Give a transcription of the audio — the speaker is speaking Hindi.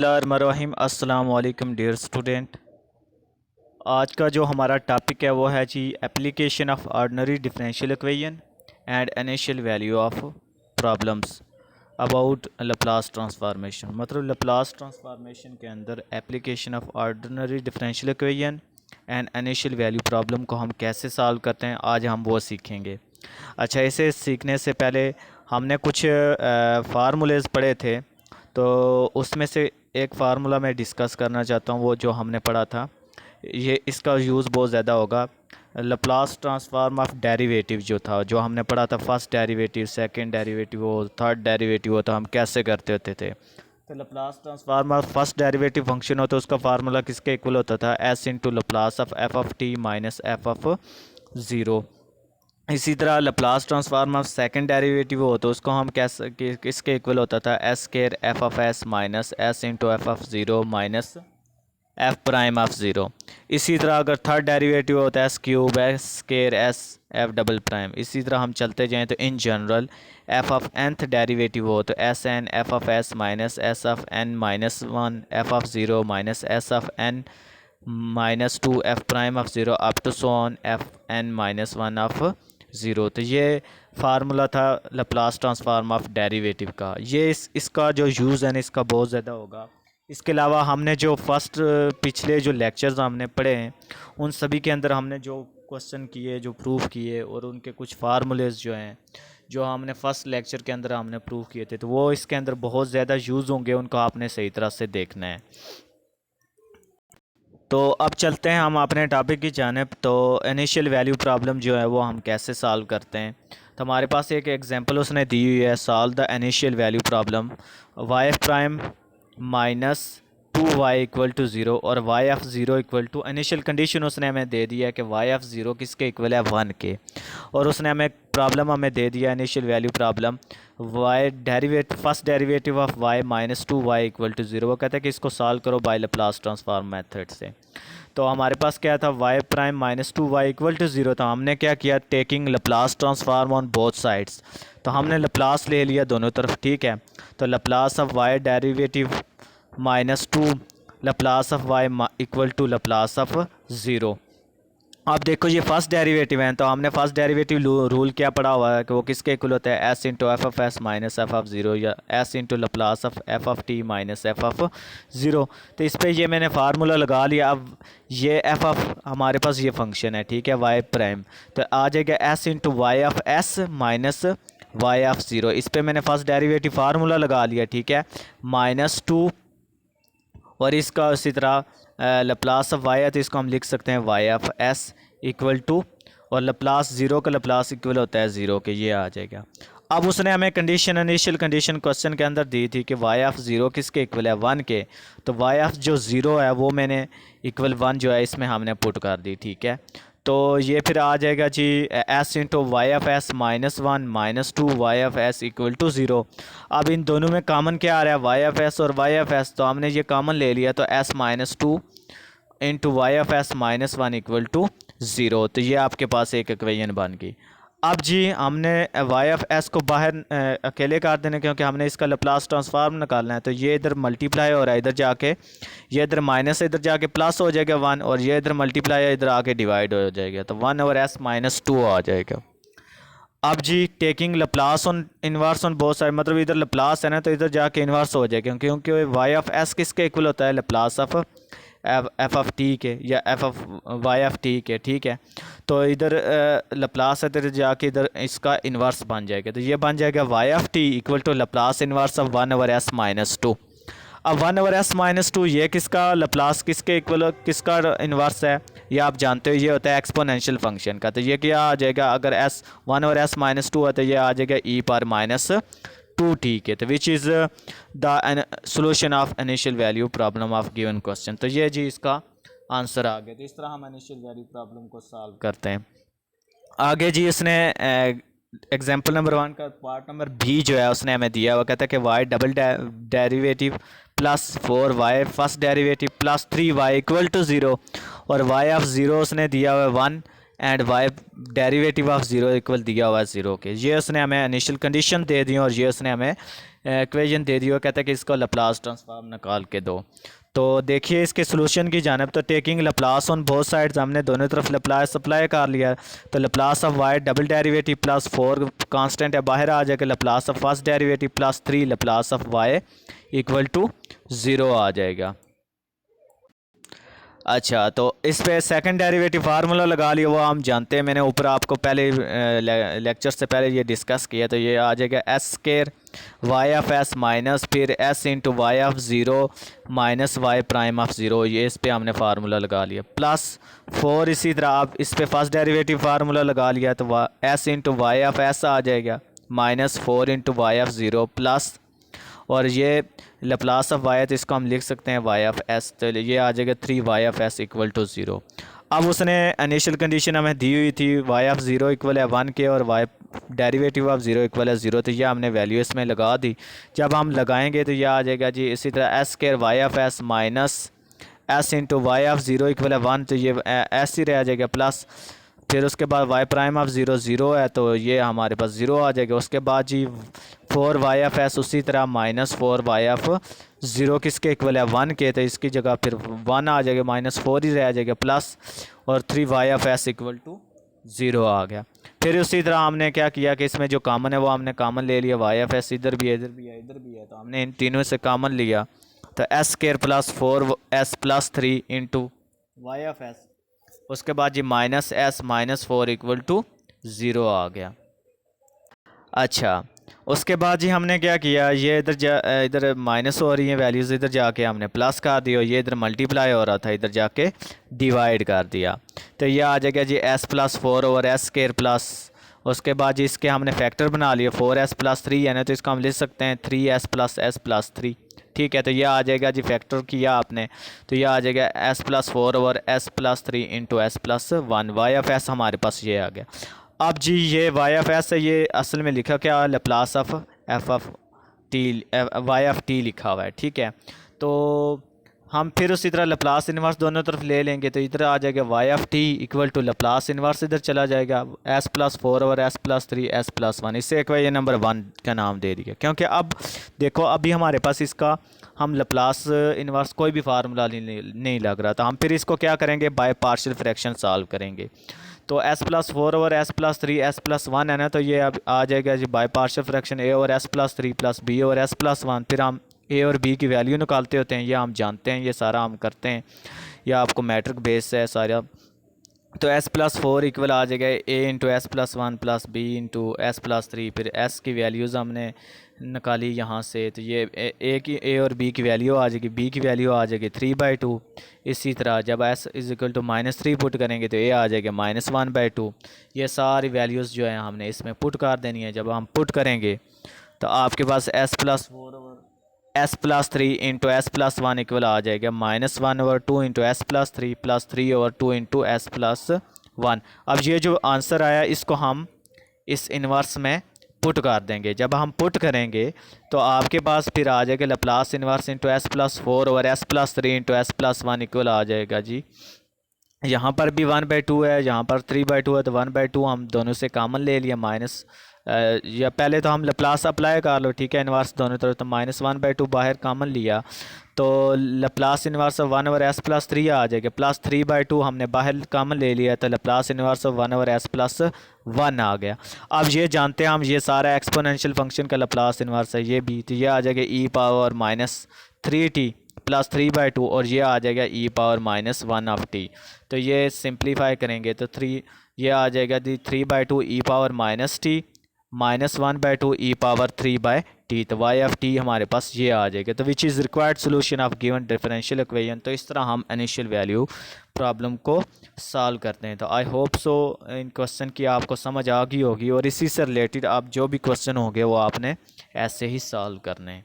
बिस्मिल्लाहिर्रहमानिर्रहीम। अस्सलाम वालेकुम डियर स्टूडेंट। आज का जो हमारा टॉपिक है वो है जी application of ordinary differential equation and initial value of problems about Laplace transformation. मतलब लप्लास ट्रांसफॉर्मेशन के अंदर application of ordinary differential equation and initial value problem को हम कैसे सॉल्व करते हैं, आज हम वो सीखेंगे। अच्छा, इसे सीखने से पहले हमने कुछ फार्मूलेज पढ़े थे, तो उसमें से एक फार्मूला मैं डिस्कस करना चाहता हूँ, वो जो हमने पढ़ा था। ये इसका यूज़ बहुत ज़्यादा होगा। लप्लास ट्रांसफॉर्म ऑफ डेरिवेटिव जो था, जो हमने पढ़ा था, फर्स्ट डेरिवेटिव, सेकंड डेरिवेटिव हो, थर्ड डेरिवेटिव हो, तो हम कैसे करते होते थे। तो Laplace transform of first derivative function हो तो उसका फार्मूला किसके इक्वल होता था, S into Laplace of F of T minus F of zero. इसी तरह Laplace transform of second derivative हो तो उसको हम कैसे किसके इक्वल होता था, S square F of S minus s into F of zero minus f prime of zero. इसी तरह अगर थर्ड डेरिवेटिव होता है s cube s square s f double prime. इसी तरह हम चलते जाएँ तो in general f of nth derivative हो तो s n f of S minus s of n minus one f of zero minus s of n minus two f prime of zero up to so on f n minus one of zero. तो ये फार्मूला था लप्लास ट्रांसफॉर्म ऑफ डेरिवेटिव का। ये इसका जो यूज़ है ना, इसका बहुत ज़्यादा होगा। इसके अलावा हमने जो फर्स्ट पिछले जो लेक्चर्स हमने पढ़े हैं, उन सभी के अंदर हमने जो क्वेश्चन किए, जो प्रूफ किए, और उनके कुछ फार्मूलेज जो हैं, जो हमने फ़र्स्ट लेक्चर के अंदर हमने प्रूफ किए थे, तो वो इसके अंदर बहुत ज़्यादा यूज़ होंगे। उनको आपने सही तरह से देखना है। तो अब चलते हैं हम अपने टॉपिक की जानिब। तो इनिशियल वैल्यू प्रॉब्लम जो है वो हम कैसे सॉल्व करते हैं। तो हमारे पास एक एग्जांपल उसने दी हुई है, solve the initial value problem Y prime minus two Y equal to zero और Y of zero equal to, initial condition उसने हमें दे दिया है कि वाई ऑफ ज़ीरो किसके इक्वल है, वन के। और उसने हमें प्रॉब्लम हमें दे दिया initial value problem Y first derivative of Y minus two Y equal to zero. वो कहता है कि इसको सॉल्व करो बाय लप्लास ट्रांसफॉर्म मेथड से। तो हमारे पास क्या था, y prime minus two Y equal to zero. तो हमने क्या किया, taking Laplace transform on both sides. तो हमने लप्लास ले लिया दोनों तरफ, ठीक है। तो Laplace of y derivative minus two Laplace of y equal to Laplace of zero. अब देखो ये फर्स्ट डेरिवेटिव है, तो हमने फर्स्ट डेरिवेटिव रूल क्या पढ़ा हुआ है कि वो किसके इक्वल होता है, S into F of S minus F of zero, या S into Laplace of F of T minus F of zero. तो इस पर ये मैंने फार्मूला लगा लिया। अब ये एफ ऑफ हमारे पास ये फंक्शन है, ठीक है, वाई प्राइम। तो आ जाएगा s into Y of S minus y of zero. इस पर मैंने फर्स्ट डेरीवेटिव फार्मूला लगा लिया, ठीक है, माइनस टू, और इसका उसी तरह लप्लास ऑफ वाई है तो इसको हम लिख सकते हैं y of s equal to, और लप्लास ज़ीरो का लप्लास इक्वल होता है ज़ीरो के, ये आ जाएगा। अब उसने हमें कंडीशन, इनिशियल कंडीशन क्वेश्चन के अंदर दी थी कि वाई ऑफ ज़ीरो किसके इक्वल है, वन के। तो वाई ऑफ जो ज़ीरो है वो मैंने इक्वल वन जो है इसमें हमने पुट कर दी, ठीक है। तो ये फिर आ जाएगा जी s into Y of S minus one minus two y of s equal to zero. अब इन दोनों में कॉमन क्या आ रहा है, वाई ऑफ एस और वाई ऑफ एस, तो हमने ये कॉमन ले लिया। तो s minus two into Y of S minus one equal to zero. तो ये आपके पास एक इक्वेशन बन गई। अब जी हमने वाई ऑफ एस को बाहर अकेले कर देना, क्योंकि हमने इसका लप्लास ट्रांसफॉर्म निकालना है। तो ये इधर मल्टीप्लाई हो रहा है, इधर जाके ये इधर माइनस, इधर जाके प्लस हो जाएगा वन, और ये इधर मल्टीप्लाई है, इधर आके डिवाइड हो जाएगा। तो one over S minus two आ जाएगा। अब जी taking Laplace on inverse on both side, मतलब इधर लप्लास है ना, तो इधर जाके इन्वर्स हो जाएगा, क्योंकि वाई ऑफ एस किसके इक्वल होता है, Laplace of F of t के, या f of y of t के, ठीक है। तो इधर लप्लास है, इधर जाके इधर इसका इन्वर्स बन जाएगा। तो ये बन जाएगा Y of T equal to Laplace inverse of one over S minus two. अब one over S minus two, ये किसका लप्लास किसके इक्वल, किसका इन्वर्स है, ये आप जानते हो, ये होता है एक्सपोनेंशियल फंक्शन का। तो ये क्या आ जाएगा, अगर S one over S minus to है तो ये आ जाएगा ई पावर माइनस टू, ठीक है। तो which is the solution of initial value problem of given question. तो ये जी इसका आंसर आ गया। तो इस तरह हम इनिशियल वैल्यू प्रॉब्लम को सॉल्व करते हैं। आगे जी इसने एग्जाम्पल नंबर वन का पार्ट नंबर बी जो है उसने हमें दिया हुआ, कहता है कि y double derivative plus four y first derivative plus three y equal to zero, और वाई ऑफ ज़ीरो उसने दिया हुआ है one, and y derivative of zero equal दिया हुआ है ज़ीरो के। ये उसने हमें इनिशियल कंडीशन दे दी और ये उसने हमें इक्वेशन दे दी हो, कहता है कि इसको लप्लास ट्रांसफॉर्म निकाल के दो। तो देखिए इसके सोल्यूशन की जानब, तो taking Laplace on both sides, हमने दोनों तरफ लप्लास अप्लाई कर लिया। तो Laplace of y double derivative plus 4 constant है, बाहर आ जाएगा Laplace of first derivative plus 3 Laplace of y equal to 0 आ जाएगा। अच्छा, तो इस पे सेकंड डेरिवेटिव फार्मूला लगा लिया, वो हम जानते हैं, मैंने ऊपर आपको पहले लेक्चर से पहले ये डिस्कस किया। तो ये आ जाएगा S square Y of S minus फिर S into Y of zero minus Y prime of zero, ये इस पे हमने फार्मूला लगा लिया। प्लस 4 इसी तरह आप इस पे फर्स्ट डेरिवेटिव फार्मूला लगा लिया, तो S into Y of S आ जाएगा minus 4 into Y of zero plus, और ये लप्लास ऑफ वाई है तो इसको हम लिख सकते हैं वाई ऑफ एस, तो ये आ जाएगा 3 y of s equal to 0। अब उसने इनिशियल कंडीशन हमें दी हुई थी वाई ऑफ 0 इक्वल है 1 के और वाई डेरिवेटिव ऑफ 0 इक्वल है 0, तो ये हमने वैल्यू इसमें लगा दी। जब हम लगाएंगे तो ये आ जाएगा जी इसी तरह s square y of S minus s into Y of 0 equal है 1, तो ये एस ही रह जाएगा प्लस, फिर उसके बाद वाई प्राइम ऑफ 0 0 है तो ये हमारे पास 0 आ जाएगा। उसके बाद जी 4 वाई एफ एस उसी तरह माइनस 4 वाई एफ 0 किसके इक्वल है 1 के, तो इसकी जगह फिर 1 आ जाएगा, माइनस 4 ही रह जाएगा प्लस, और 3 y F s equal to 0 आ गया। फिर उसी तरह हमने क्या किया कि इसमें जो कॉमन है वो हमने कॉमन ले लिया, वाई एफ एस इधर भी है इधर भी है इधर भी है, तो हमने इन तीनों से कॉमन लिया, तो S square plus 4 S plus 3 into Y F S, उसके बाद G minus S minus 4 equal to 0 आ गया। अच्छा, उसके बाद जी हमने क्या किया, ये इधर माइनस हो रही है वैल्यूज़, इधर जाके हमने प्लस कर दिया, ये इधर मल्टीप्लाई हो रहा था इधर जाके डिवाइड कर दिया, तो ये आ जाएगा जी S plus 4 over S square plus, उसके बाद जी इसके हमने फैक्टर बना लिया 4s प्लस 3 है ना, तो इसको हम लिख सकते हैं 3s प्लस 3, ठीक है। तो ये आ जाएगा जी फैक्टर किया आपने, तो ये आ जाएगा s plus 4 over s plus 3 into S plus 1, y of s हमारे पास ये आ गया। अब जी ये वाई ऑफ एस है, ये असल में लिखा क्या Laplace of F of t, y of t लिखा हुआ है, ठीक है। तो हम फिर उसी तरह लप्लास इन्वर्स दोनों तरफ ले लेंगे, तो इधर आ जाएगा Y of T equal to Laplace inverse इधर चला जाएगा s plus 4 over S plus 3 S plus 1, इससे इक्वेशन नंबर 1 का नाम दे दिया, क्योंकि अब देखो अभी हमारे पास इसका हम लप्लास इन्वर्स कोई भी फार्मूला नहीं लग रहा, तो हम फिर इसको क्या करेंगे बाय पार्शियल फ्रैक्शन सॉल्व करेंगे। तो S plus 4 over S plus 3 S plus 1 है ना, तो ये अब आ जाएगा G by partial fraction A over S plus 3 plus B over S plus 1, फिर हम ए और बी की वैल्यू निकालते होते हैं, ये हम जानते हैं, ये सारा हम करते हैं, या आपको मैट्रिक बेस है सारा। तो एस प्लस 4 इक्वल आ जाएगा A into S plus 1 plus B into S plus 3, फिर एस की वैल्यूज़ हमने निकाली यहाँ से, तो ये ए और बी की वैल्यू आ जाएगी, बी की वैल्यू आ जाएगी 3/2। इसी तरह जब s is equal to -3 put करेंगे तो ए आ जाएगा -1/2। ये सारी वैल्यूज़ जो है हमने इसमें पुट कर देनी है। जब हम पुट करेंगे तो आपके पास S plus 4 over S plus 3 into S plus 1 equal आ जाएगा -1 over 2 into S plus 3 plus 3 over 2 into S plus 1। अब ये जो आंसर आया इसको हम इस इन्वर्स में पुट कर देंगे। जब हम पुट करेंगे तो आपके पास फिर आ जाएगा Laplace inverse into S plus 4 over S plus 3 into S plus 1 equal आ जाएगा जी, यहाँ पर भी 1/2 है, यहाँ पर 3/2 है, तो 1/2 हम दोनों से कॉमन ले लिया माइनस, या पहले तो हम लप्लास अप्लाई कर लो, ठीक है, इन्वर्स दोनों तरफ, तो -1/2 बाहर कॉमन लिया, तो Laplace inverse of 1 over S plus 3 आ जाएगा, प्लस 3/2 हमने बाहर कॉमन ले लिया, तो Laplace inverse of 1 over S plus 1 आ गया। अब ये जानते हैं हम ये सारा एक्सपोनेंशियल फंक्शन का लप्लास इन्वर्स है, ये भी, तो ये आ जाएगा e पावर -3t प्लस 3/2, और ये आ जाएगा e पावर -1 ऑफ t। तो ये सिंप्लीफाई करेंगे तो 3 ये आ जाएगा दी 3/2 e power -t -1/2 e power 3/t, तो y ऑफ t हमारे पास ये आ जाएगा। तो which is required solution of given differential equation. तो इस तरह हम इनिशियल वैल्यू प्रॉब्लम को सॉल्व करते हैं। तो I hope so in question की आपको समझ आ गई होगी, और इसी से रिलेटेड आप जो भी क्वेश्चन होंगे वो आपने ऐसे ही सॉल्व करने हैं।